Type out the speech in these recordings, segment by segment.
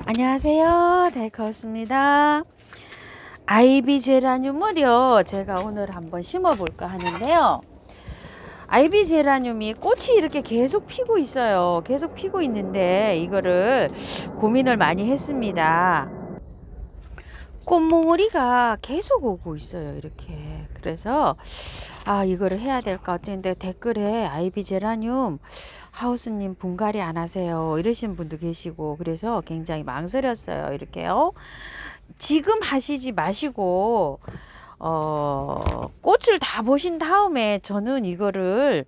안녕하세요, 데이커스입니다. 아이비 제라늄을요 제가 오늘 한번 심어 볼까 하는데요, 아이비 제라늄이 꽃이 이렇게 계속 피고 있어요. 계속 피고 있는데 이거를 고민을 많이 했습니다. 꽃몽우리가 계속 오고 있어요, 이렇게. 그래서 이거를 해야 될까 어땠는데, 댓글에 아이비 제라늄 하우스님 분갈이 안 하세요 이러신 분도 계시고, 그래서 굉장히 망설였어요. 이렇게요, 지금 하시지 마시고 꽃을 다 보신 다음에 저는 이거를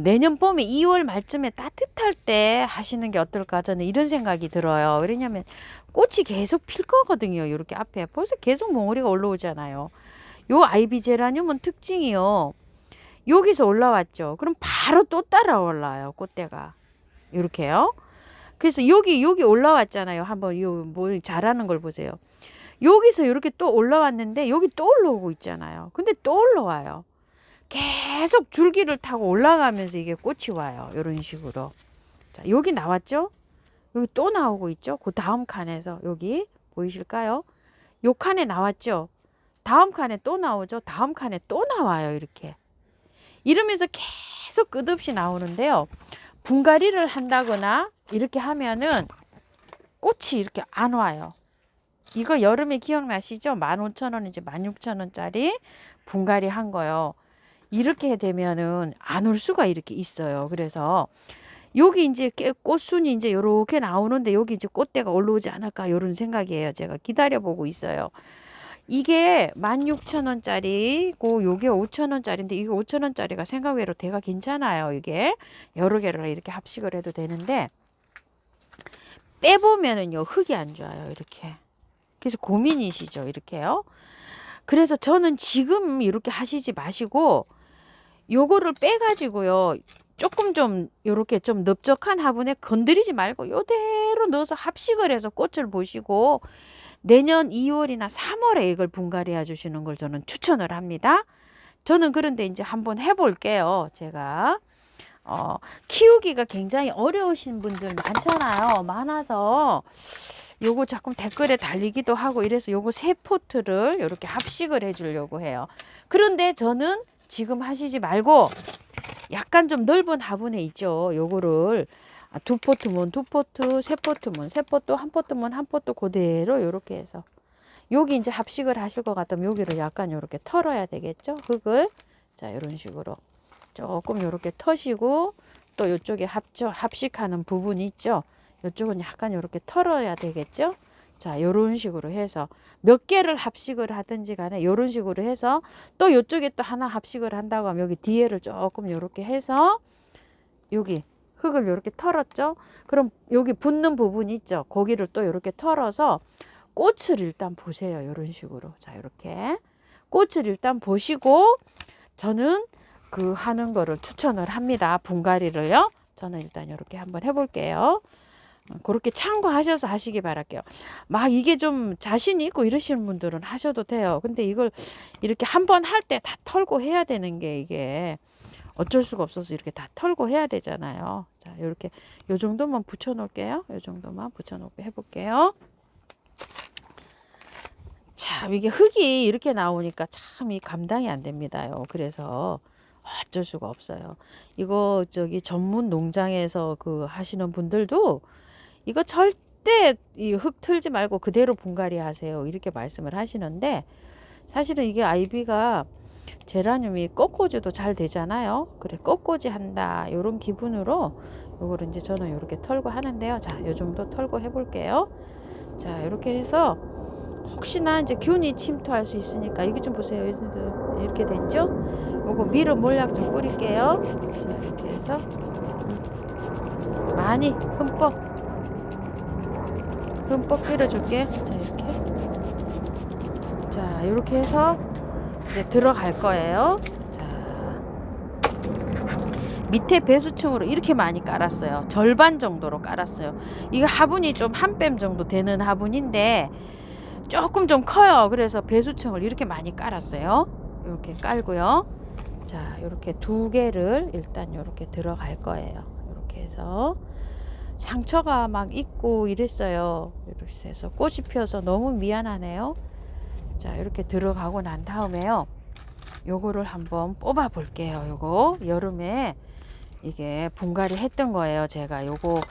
내년 봄에 2월 말쯤에 따뜻할 때 하시는 게 어떨까, 저는 이런 생각이 들어요. 왜냐면 꽃이 계속 필 거거든요. 이렇게 앞에 벌써 계속 몽우리가 올라오잖아요. 요 아이비 제라늄은 특징이요, 여기서 올라왔죠. 그럼 바로 또 따라 올라와요, 꽃대가. 이렇게요. 그래서 여기 올라왔잖아요. 한번 뭐 자라는 걸 보세요. 여기서 이렇게 또 올라왔는데 여기 또 올라오고 있잖아요. 근데 또 올라와요. 계속 줄기를 타고 올라가면서 이게 꽃이 와요. 이런 식으로. 자, 여기 나왔죠? 여기 또 나오고 있죠? 그 다음 칸에서 여기 보이실까요? 요 칸에 나왔죠? 다음 칸에 또 나오죠? 다음 칸에 또 나와요. 이렇게. 이러면서 계속 끝없이 나오는데요. 분갈이를 한다거나 이렇게 하면은 꽃이 이렇게 안 와요. 이거 여름에 기억나시죠? 15,000원인지 16,000원짜리 분갈이 한 거요. 이렇게 되면은 안 올 수가 이렇게 있어요. 그래서 여기 이제 꽃순이 이제 요렇게 나오는데 여기 이제 꽃대가 올라오지 않을까, 요런 생각이에요. 제가 기다려보고 있어요. 이게 16,000원짜리고 요게 5,000원짜리인데, 이게 5,000원짜리가 생각외로 대가 괜찮아요. 이게 여러 개를 이렇게 합식을 해도 되는데, 빼보면은요 흙이 안 좋아요. 이렇게. 그래서 고민이시죠, 이렇게요. 그래서 저는 지금 이렇게 하시지 마시고 요거를 빼가지고요, 조금 좀 요렇게 좀 넓적한 화분에 건드리지 말고 요대로 넣어서 합식을 해서 꽃을 보시고 내년 2월이나 3월에 이걸 분갈이 해 주시는 걸 저는 추천을 합니다. 저는 그런데 이제 한번 해볼게요. 제가 키우기가 굉장히 어려우신 분들 많잖아요. 많아서 요거 자꾸 댓글에 달리기도 하고 이래서 요거 세 포트를 이렇게 합식을 해 주려고 해요. 그런데 저는 지금 하시지 말고 약간 좀 넓은 화분에 있죠. 요거를 두 포트면 두 포트, 세 포트면 세 포트, 한 포트면 한 포트, 그대로 요렇게 해서 여기 이제 합식을 하실 것 같으면 여기를 약간 요렇게 털어야 되겠죠. 흙을. 자, 요런 식으로 조금 요렇게 터시고, 또 요쪽에 합식하는 부분이 있죠. 요쪽은 약간 요렇게 털어야 되겠죠. 자, 요런 식으로 해서 몇 개를 합식을 하든지 간에 요런 식으로 해서, 또 요쪽에 또 하나 합식을 한다고 하면 여기 뒤에를 조금 요렇게 해서 여기 흙을 요렇게 털었죠. 그럼 여기 붙는 부분이 있죠. 거기를 또 요렇게 털어서 꽃을 일단 보세요. 요런 식으로. 자, 요렇게 꽃을 일단 보시고 저는 하는 거를 추천을 합니다. 분갈이를요. 저는 일단 이렇게 한번 해볼게요. 그렇게 참고하셔서 하시기 바랄게요. 막 이게 좀 자신이 있고 이러시는 분들은 하셔도 돼요. 근데 이걸 이렇게 한번 할 때 다 털고 해야 되는 게, 이게 어쩔 수가 없어서 이렇게 다 털고 해야 되잖아요. 자, 이렇게 요 정도만 붙여 놓을게요. 요 정도만 붙여 놓고 해볼게요. 참 이게 흙이 이렇게 나오니까 참 이 감당이 안 됩니다요. 그래서 어쩔 수가 없어요. 이거 전문 농장에서 하시는 분들도 이거 절대 이 흙 틀지 말고 그대로 분갈이 하세요, 이렇게 말씀을 하시는데, 사실은 이게 아이비가 제라늄이 꽃꽂이도 잘 되잖아요. 그래, 꽃꽂이 한다 요런 기분으로 요거를 이제 저는 이렇게 털고 하는데요. 자, 요 정도 털고 해볼게요. 자, 이렇게 해서 혹시나 이제 균이 침투할 수 있으니까, 이게 좀 보세요. 이렇게 됐죠? 요거 미로 몰약 좀 뿌릴게요. 자, 이렇게 해서 많이 흠뻑 뿌려줄게. 자, 이렇게. 자, 이렇게 해서 이제 들어갈 거예요. 자, 밑에 배수층으로 이렇게 많이 깔았어요. 절반 정도로 깔았어요. 이거 화분이 좀 한 뺨 정도 되는 화분인데 조금 좀 커요. 그래서 배수층을 이렇게 많이 깔았어요. 이렇게 깔고요. 자, 이렇게 두 개를 일단 이렇게 들어갈 거예요. 이렇게 해서 상처가 막 있고 이랬어요. 이렇게 해서 꽃이 피어서 너무 미안하네요. 자, 이렇게 들어가고 난 다음에요. 요거를 한번 뽑아 볼게요. 요거 여름에 이게 분갈이 했던 거예요. 제가 요거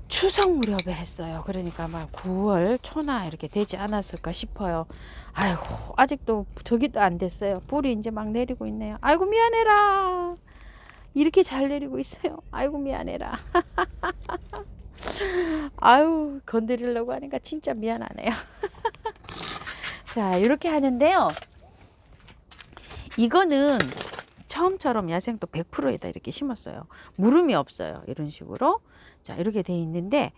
추석 무렵에 했어요. 그러니까 막 9월 초나 이렇게 되지 않았을까 싶어요. 아이고, 아직도 저기도 안 됐어요. 뿌리 이제 막 내리고 있네요. 아이고, 미안해라. 이렇게 잘 내리고 있어요. 아이고, 미안해라. 아유, 건드리려고 하니까 진짜 미안하네요. 자, 이렇게 하는데요. 이거는 처음처럼 야생토 100%에다 이렇게 심었어요. 물음이 없어요. 이런 식으로. 자, 이렇게 돼 있는데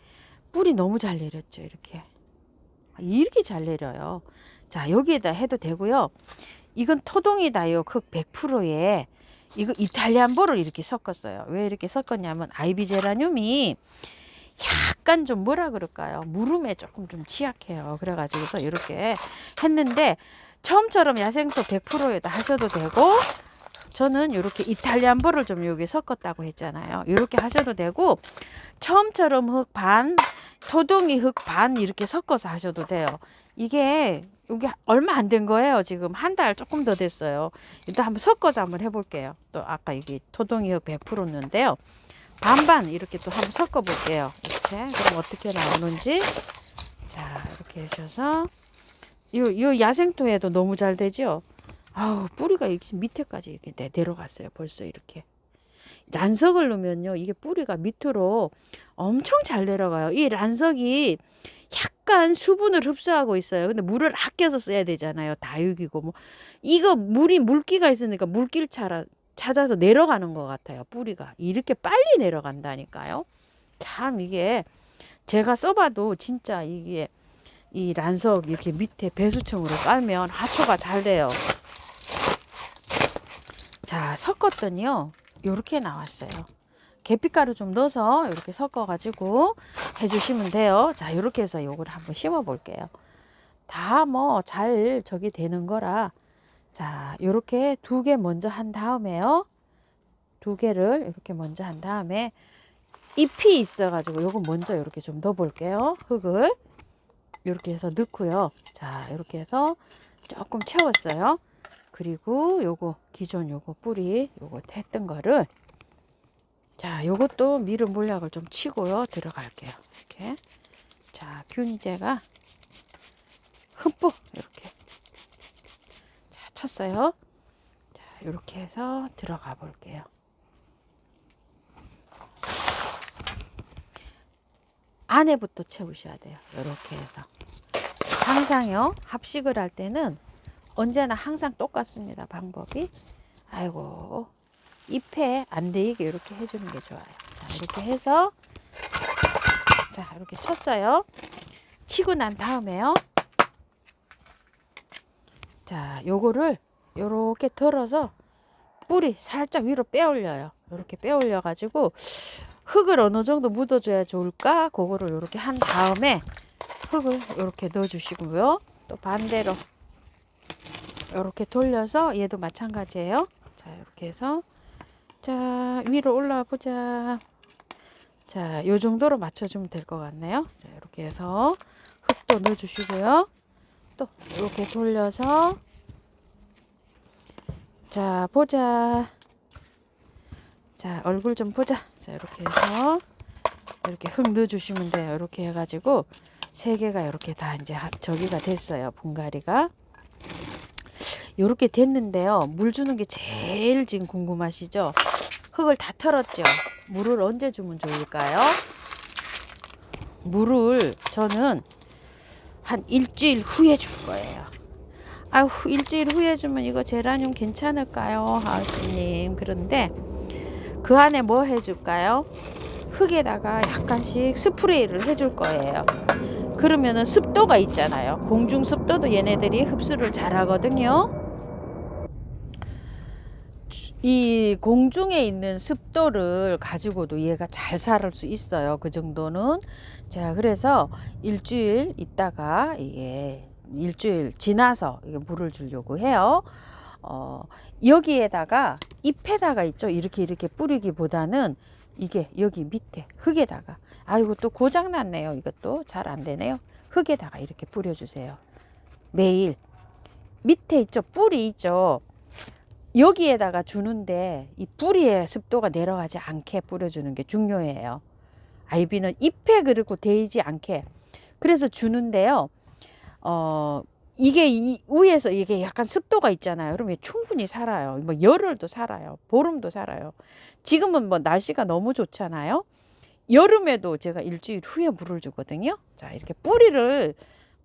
뿌리 너무 잘 내렸죠. 이렇게 잘 내려요. 자, 여기에다 해도 되고요. 이건 토동이다요. 흙 100%에 이거 이탈리안보를 이렇게 섞었어요. 왜 이렇게 섞었냐면 아이비제라늄이 약간 좀 뭐라 그럴까요? 물음에 조금 좀 취약해요. 그래가지고서 이렇게 했는데 처음처럼 야생토 100%에다 하셔도 되고, 저는 이렇게 이탈리안보를 좀 여기 섞었다고 했잖아요. 이렇게 하셔도 되고, 처음처럼 흙 반, 토동이 흙 반 이렇게 섞어서 하셔도 돼요. 이게 얼마 안 된 거예요. 지금 한 달 조금 더 됐어요. 일단 한번 섞어서 한번 해볼게요. 또 아까 이게 토동이 흙 100%였는데요. 반반 이렇게 또 한번 섞어 볼게요. 이렇게. 그럼 어떻게 나오는지. 자, 이렇게 해주셔서 요 야생토에도 너무 잘 되죠. 아우, 뿌리가 이렇게 밑에까지 이렇게 내려갔어요. 벌써 이렇게. 란석을 넣으면요, 이게 뿌리가 밑으로 엄청 잘 내려가요. 이 란석이 약간 수분을 흡수하고 있어요. 근데 물을 아껴서 써야 되잖아요. 다육이고 뭐 이거 물기가 있으니까 물길 찾아서 내려가는 것 같아요. 뿌리가 이렇게 빨리 내려간다니까요. 참 이게 제가 써봐도 진짜 이게 이 란석 이렇게 밑에 배수청으로 깔면 하초가 잘 돼요. 자, 섞었더니요, 요렇게 나왔어요. 계피가루 좀 넣어서 이렇게 섞어 가지고 해주시면 돼요. 자, 요렇게 해서 요걸 한번 심어 볼게요. 다 뭐 잘 저기 되는 거라. 자, 요렇게 2개 먼저 한 다음에요. 2개를 이렇게 먼저 한 다음에 잎이 있어 가지고 요거 먼저 이렇게 좀 넣어 볼게요. 흙을 이렇게 해서 넣고요. 자, 이렇게 해서 조금 채웠어요. 그리고 요거 기존 요거 뿌리 요거 했던 거를, 자, 요것도 미름 물약을 좀 치고요 들어갈게요. 이렇게. 자, 균제가 흠뻑 이렇게 자 쳤어요. 자, 이렇게 해서 들어가 볼게요. 안에부터 채우셔야 돼요. 이렇게 해서 항상요, 합식을 할 때는 언제나 항상 똑같습니다. 방법이. 아이고, 잎에 안 데이게 이렇게 해주는 게 좋아요. 자, 이렇게 해서 자, 이렇게 쳤어요. 치고 난 다음에요. 자, 요거를 요렇게 덜어서 뿌리 살짝 위로 빼올려요. 이렇게 빼올려 가지고 흙을 어느 정도 묻어줘야 좋을까? 그거를 이렇게 한 다음에 흙을 이렇게 넣어주시고요. 또 반대로 이렇게 돌려서 얘도 마찬가지예요. 자, 이렇게 해서 자, 위로 올라와 보자. 자, 요 정도로 맞춰주면 될 것 같네요. 자, 이렇게 해서 흙도 넣어주시고요. 또 이렇게 돌려서 자, 보자. 자, 얼굴 좀 보자. 자, 이렇게 해서 이렇게 흙 넣어주시면 돼요. 이렇게 해가지고 3개가 이렇게 다 이제 저기가 됐어요. 분갈이가. 이렇게 됐는데요. 물 주는 게 제일 지금 궁금하시죠? 흙을 다 털었죠? 물을 언제 주면 좋을까요? 물을 저는 한 일주일 후에 줄 거예요. 아유, 일주일 후에 주면 이거 제라늄 괜찮을까요? 하우스님. 그런데 그 안에 뭐 해줄까요? 흙에다가 약간씩 스프레이를 해줄 거예요. 그러면은 습도가 있잖아요. 공중 습도도 얘네들이 흡수를 잘 하거든요. 이 공중에 있는 습도를 가지고도 얘가 잘 살을 수 있어요. 그 정도는. 자, 그래서 일주일 있다가 이게 일주일 지나서 이게 물을 주려고 해요. 여기에다가 잎에다가 있죠. 이렇게 뿌리기보다는 이게 여기 밑에 흙에다가 아이고 또 고장 났네요. 이것도 잘 안 되네요. 흙에다가 이렇게 뿌려주세요. 매일 밑에 있죠, 뿌리 있죠. 여기에다가 주는데 이 뿌리에 습도가 내려가지 않게 뿌려주는 게 중요해요. 아이비는 잎에 그리고 데이지 않게. 그래서 주는데요. 이게 이 위에서 이게 약간 습도가 있잖아요. 그러면 충분히 살아요. 뭐 열흘도 살아요. 보름도 살아요. 지금은 뭐 날씨가 너무 좋잖아요. 여름에도 제가 일주일 후에 물을 주거든요. 자, 이렇게 뿌리를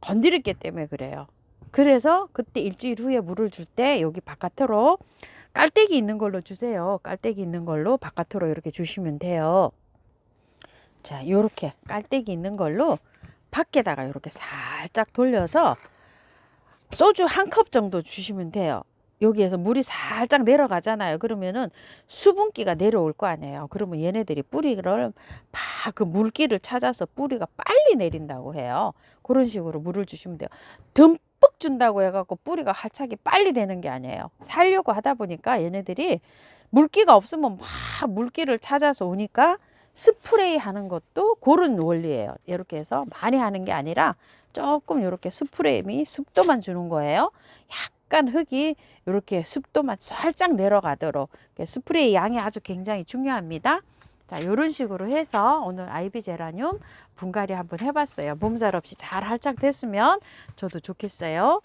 건드렸기 때문에 그래요. 그래서 그때 일주일 후에 물을 줄 때 여기 바깥으로 깔때기 있는 걸로 주세요. 깔때기 있는 걸로 바깥으로 이렇게 주시면 돼요. 자, 요렇게 깔때기 있는 걸로 밖에다가 이렇게 살짝 돌려서 소주 한 컵 정도 주시면 돼요. 여기에서 물이 살짝 내려가잖아요. 그러면은 수분기가 내려올 거 아니에요. 그러면 얘네들이 뿌리를 막 그 물기를 찾아서 뿌리가 빨리 내린다고 해요. 그런 식으로 물을 주시면 돼요. 듬뿍 준다고 해갖고 뿌리가 활착이 빨리 되는 게 아니에요. 살려고 하다 보니까 얘네들이 물기가 없으면 막 물기를 찾아서 오니까 스프레이 하는 것도 그런 원리예요. 이렇게 해서 많이 하는 게 아니라 조금 이렇게 스프레이 습도만 주는 거예요. 약간 흙이 이렇게 습도만 살짝 내려가도록 스프레이 양이 아주 굉장히 중요합니다. 자, 이런 식으로 해서 오늘 아이비 제라늄 분갈이 한번 해봤어요. 몸살 없이 잘 활착됐으면 저도 좋겠어요.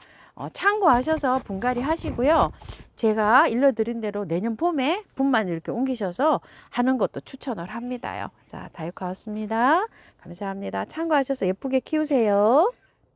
참고하셔서 분갈이 하시고요. 제가 일러드린 대로 내년 봄에 분만 이렇게 옮기셔서 하는 것도 추천을 합니다요. 자, 다육하였습니다. 감사합니다. 참고하셔서 예쁘게 키우세요.